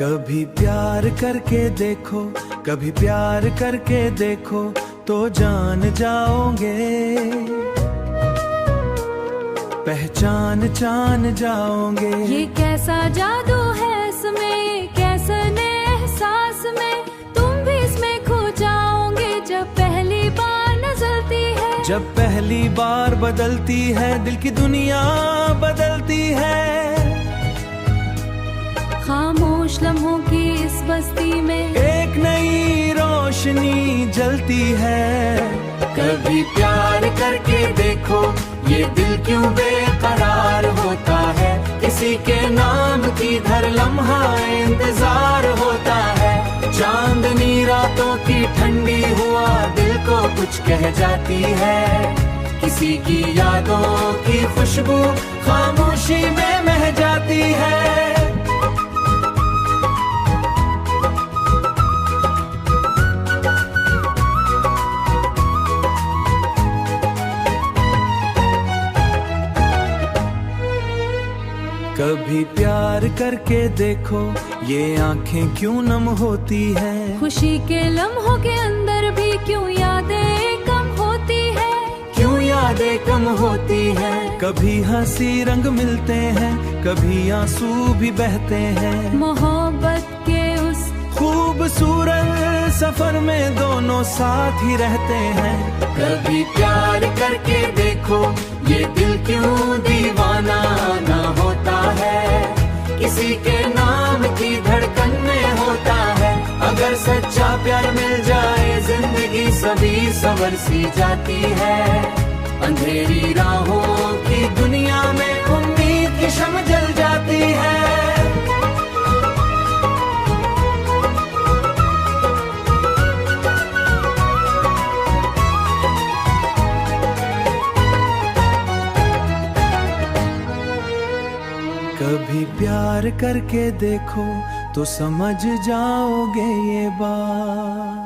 कभी प्यार करके देखो, कभी प्यार करके देखो तो जान जाओगे, पहचान जान जाओगे। ये कैसा जादू है इसमें, कैसा एहसास में, तुम भी इसमें खो जाओगे जब पहली बार नजरती है। जब पहली बार बदलती है दिल की दुनिया बदलती है। खामोश लम्हों की इस बस्ती में एक नई रोशनी जलती है। कभी प्यार करके देखो ये दिल क्यों बेकरार होता है, किसी के नाम की हर लम्हा इंतजार होता है। चांदनी रातों की ठंडी हुआ दिल को कुछ कह जाती है, किसी की यादों की खुशबू खामोशी में मह जाती है। कभी प्यार करके देखो ये आंखें क्यों नम होती है। खुशी के लम्हों के अंदर भी क्यों यादें कम होती है, क्यों यादें कम होती है। कभी हंसी रंग मिलते हैं, कभी आंसू भी बहते हैं। मोहब्बत के उस खूबसूरत सफर में दोनों साथ ही रहते हैं। कभी प्यार करके देखो ये दिल क्यों दीवाना ना होता है, किसी के नाम की धड़कन में होता है। अगर सच्चा प्यार मिल जाए जिंदगी सभी संवर सी जाती है। अंधेरी राहों की दुनिया में उम्मीद की शम्म जल जाती है। कभी प्यार करके देखो तो समझ जाओगे ये बात।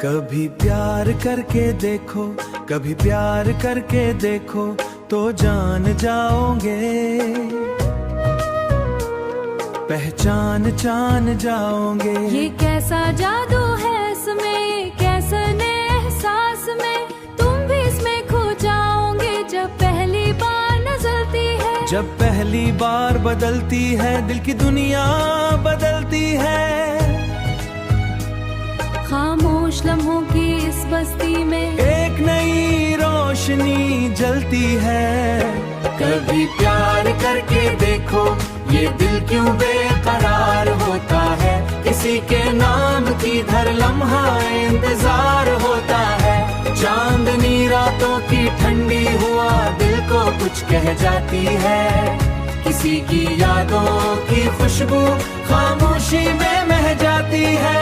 कभी प्यार करके देखो, कभी प्यार करके देखो तो जान जाओगे, पहचान जान जाओगे। ये कैसा जादू है इसमें, कैसा एहसास में, तुम भी इसमें खो जाओगे जब पहली बार नजरती है। जब पहली बार बदलती है दिल की दुनिया बदलती है। खामोश लम्हों की इस बस्ती में एक नई रोशनी जलती है। कभी प्यार करके देखो ये दिल क्यों बेकरार होता है, किसी के नाम की हर लम्हा इंतजार होता है। चांदनी रातों की ठंडी हुआ दिल को कुछ कह जाती है, किसी की यादों की खुशबू खामोशी में मह जाती है।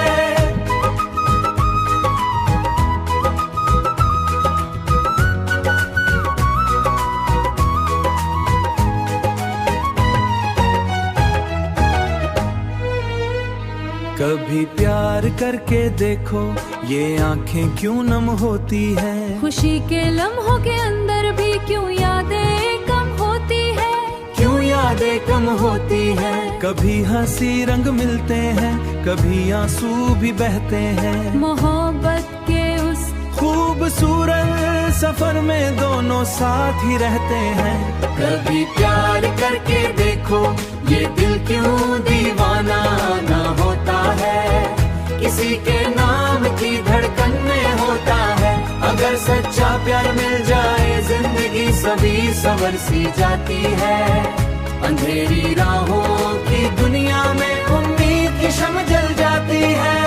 कभी प्यार करके देखो ये आंखें क्यों नम होती है। खुशी के लम्हों के अंदर भी क्यों यादें कम होती है, क्यों यादें कम होती है। कभी हंसी रंग मिलते हैं, कभी आंसू भी बहते हैं। मोहब्बत के उस खूबसूरत सफर में दोनों साथ ही रहते हैं। कभी प्यार करके देखो ये दिल क्यों दीवाना ना होता है, किसी के नाम की धड़कन में होता है। अगर सच्चा प्यार मिल जाए जिंदगी सभी संवर सी जाती है। अंधेरी राहों की दुनिया में उम्मीद की शम्म जल जाती है।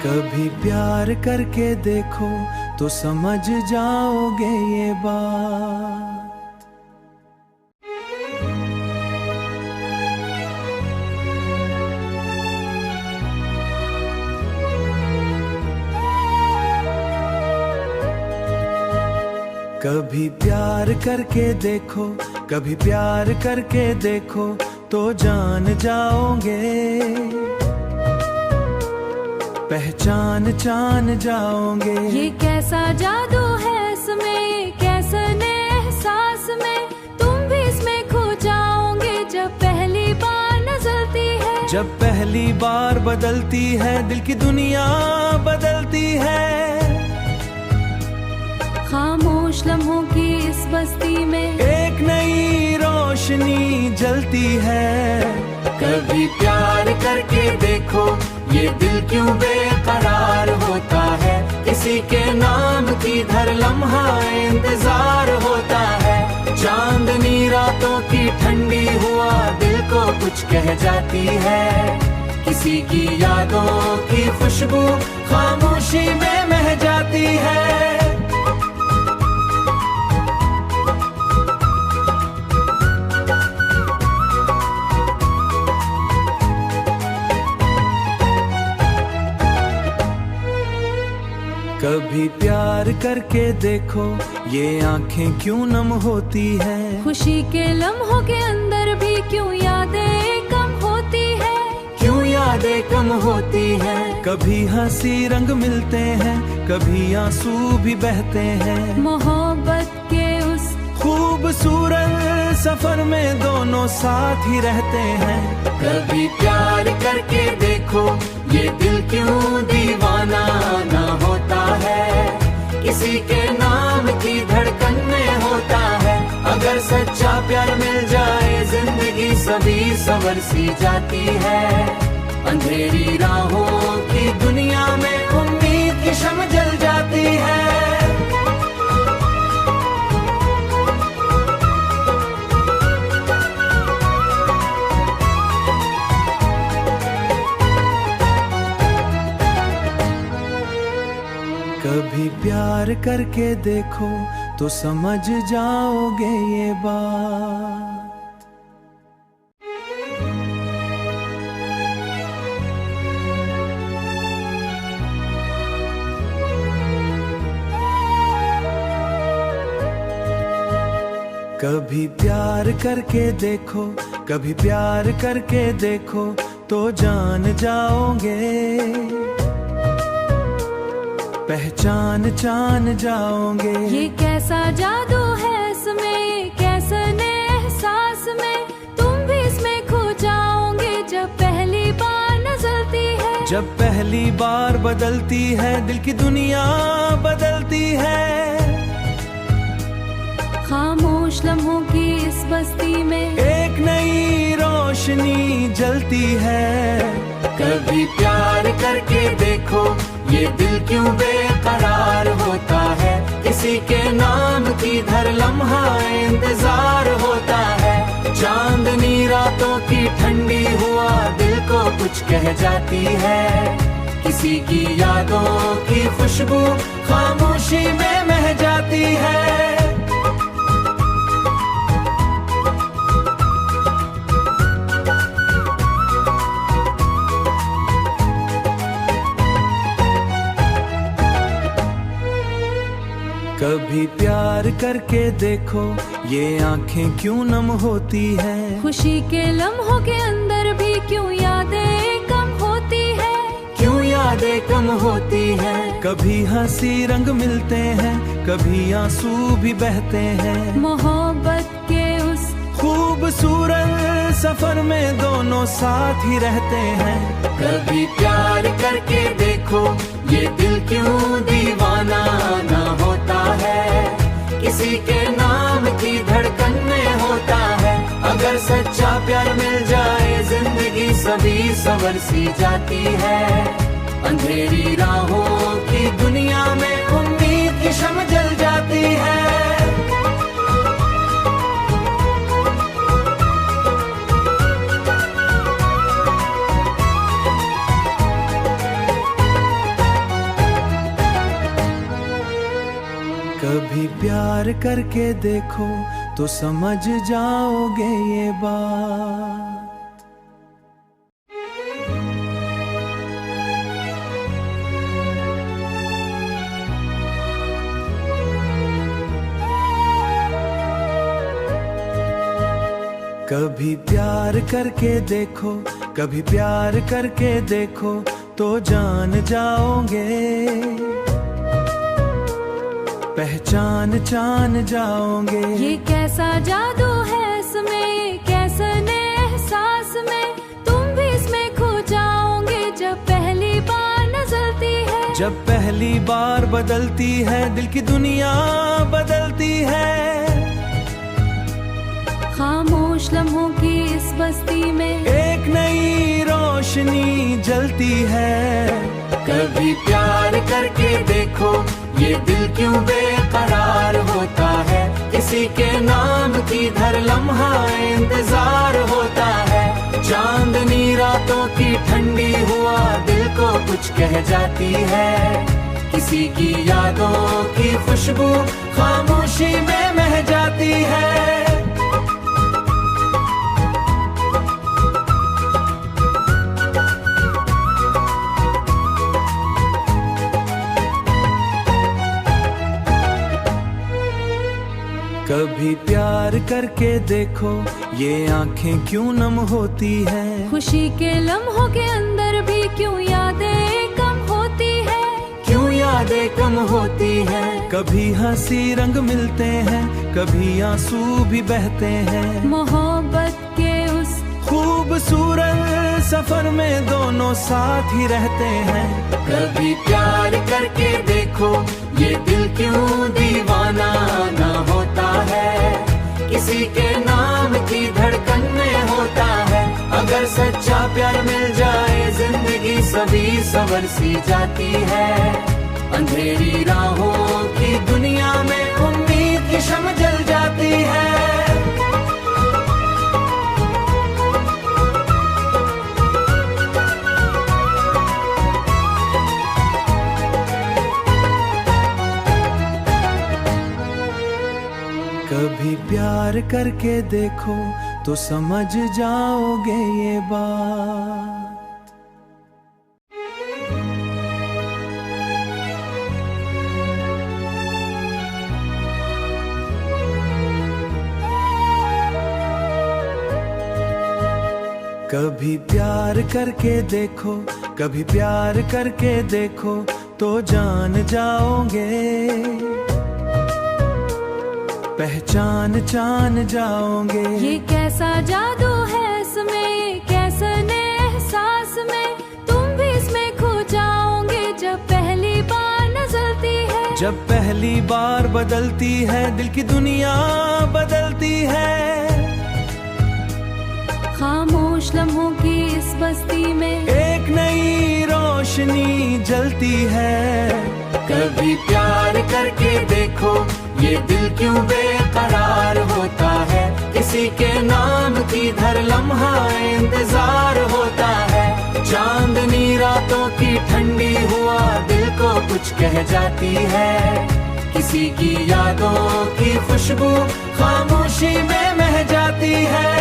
कभी प्यार करके देखो तो समझ जाओगे ये बात। कभी प्यार करके देखो, कभी प्यार करके देखो तो जान जाओगे, पहचान जाओगे। ये कैसा जादू है इसमें, ये कैसन एहसास में, तुम भी इसमें खो जाओगे जब पहली बार नजरती है। जब पहली बार बदलती है, दिल की दुनिया बदलती है। खामोश लम्हों की इस बस्ती में एक नई रोशनी जलती है। कभी प्यार करके देखो, ये दिल क्यों बेकरार होता है। किसी के नाम की हर लम्हा इंतजार होता है। चांदनी रातों की ठंडी हुआ दिल को कुछ कह जाती है। किसी की यादों की खुशबू खामोशी में बह जाती है। कभी प्यार करके देखो, ये आंखें क्यों नम होती हैं। खुशी के लम्हों के अंदर भी क्यों यादें कम होती है। क्यों यादें कम होती है। कभी हंसी रंग मिलते हैं, कभी आंसू भी बहते हैं। मोहब्बत के उस खूबसूरत सफर में दोनों साथ ही रहते हैं। कभी प्यार करके देखो, ये दिल क्यों दीवाना ना होता है। किसी के नाम की धड़कन में होता है। अगर सच्चा प्यार मिल जाए, जिंदगी सभी संवर सी जाती है। अंधेरी राहों की दुनिया में उम्मीद की शम्म जल जाती है। कभी प्यार करके देखो तो समझ जाओगे ये बात। कभी प्यार करके देखो, कभी प्यार करके देखो तो जान जाओगे, पहचान जाओगे। ये कैसा जादू है इसमें, ये कैसन एहसास में, तुम भी इसमें खो जाओगे जब पहली बार नजरती है। जब पहली बार बदलती है, दिल की दुनिया बदलती है। खामोश लम्हों की इस बस्ती में एक नई रोशनी जलती है। कभी प्यार करके देखो, ये दिल क्यों बेकरार होता है। किसी के नाम की हर लम्हा इंतजार होता है। चांदनी रातों की ठंडी हुआ दिल को कुछ कह जाती है। किसी की यादों की खुशबू खामोशी में बह जाती है। कभी प्यार करके देखो, ये आंखें क्यों नम होती हैं। खुशी के लम्हों के अंदर भी क्यों यादें कम होती है। क्यों यादें कम होती है। कभी हंसी रंग मिलते हैं, कभी आंसू भी बहते हैं। मोहब्बत के उस खूबसूरत सफर में दोनों साथ ही रहते हैं। कभी प्यार करके देखो, ये दिल क्यों दीवाना ना होता है। किसी के नाम की धड़कन में होता है। अगर सच्चा प्यार मिल जाए, जिंदगी सभी संवर सी जाती है। अंधेरी राहों की दुनिया में उम्मीद की शम्म जल जाती है। कभी प्यार करके देखो तो समझ जाओगे ये बात। कभी प्यार करके देखो, कभी प्यार करके देखो तो जान जाओगे, पहचान जाओगे। ये कैसा जादू है इसमें, ये कैसन एहसास में, तुम भी इसमें खो जाओगे जब पहली बार नजरती है। जब पहली बार बदलती है, दिल की दुनिया बदलती है। खामोश लम्हों की इस बस्ती में एक नई रोशनी जलती है। कभी प्यार करके देखो, ये दिल क्यों बेकरार होता है। किसी के नाम की हर लम्हा इंतजार होता है। चांदनी रातों की ठंडी हुआ दिल को कुछ कह जाती है। किसी की यादों की खुशबू खामोशी में मह जाती है। कभी प्यार करके देखो, ये आंखें क्यों नम होती हैं। खुशी के लम्हों के अंदर भी क्यों यादें कम होती है। क्यों यादें कम होती है। कभी हंसी रंग मिलते हैं, कभी आंसू भी बहते हैं। मोहब्बत के उस खूबसूरत सफर में दोनों साथ ही रहते हैं। कभी प्यार करके देखो, ये दिल क्यों दीवाना ना होता है। किसी के नाम की धड़कन में होता है। अगर सच्चा प्यार मिल जाए, जिंदगी सभी सवर सी जाती है। अंधेरी राहों की दुनिया में उम्मीद की शम्म जल जाती है। कभी प्यार करके देखो तो समझ जाओगे ये बात। कभी प्यार करके देखो, कभी प्यार करके देखो तो जान जाओगे, पहचान जाओगे। ये कैसा जादू है इसमें, ये कैसन एहसास में, तुम भी इसमें खो जाओगे जब पहली बार नजरती है। जब पहली बार बदलती है, दिल की दुनिया बदलती है। खामोश लम्हों की इस बस्ती में एक नई रोशनी जलती है। कभी प्यार करके देखो, ये दिल क्यों बेकरार होता है। किसी के नाम की हर लम्हा इंतजार होता है। चांदनी रातों की ठंडी हुआ दिल को कुछ कह जाती है। किसी की यादों की खुशबू खामोशी में मह जाती है।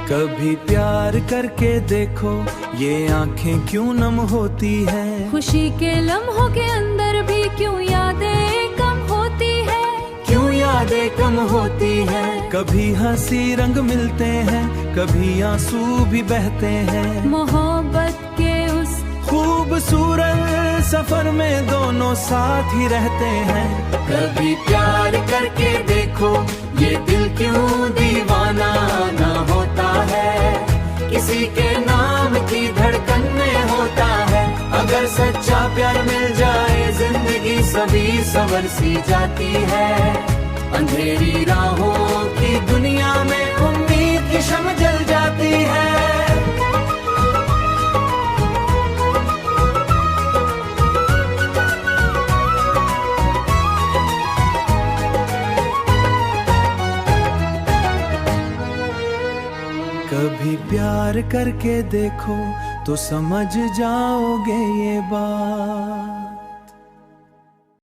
कभी प्यार करके देखो, ये आंखें क्यों नम होती हैं। खुशी के लम्हों के अंदर भी क्यों यादें कम होती है। क्यों यादें कम होती है। कभी हंसी रंग मिलते हैं, कभी आंसू भी बहते हैं। मोहब्बत के उस खूबसूरत सफर में दोनों साथ ही रहते हैं। कभी प्यार करके देखो, ये दिल क्यों दीवाना ना होता है। किसी के नाम की धड़कन में होता है। अगर सच्चा प्यार मिल जाए, जिंदगी सभी सवर सी जाती है। अंधेरी राहों की दुनिया में उम्मीद की शम्म जल जाती है। कभी प्यार करके देखो तो समझ जाओगे ये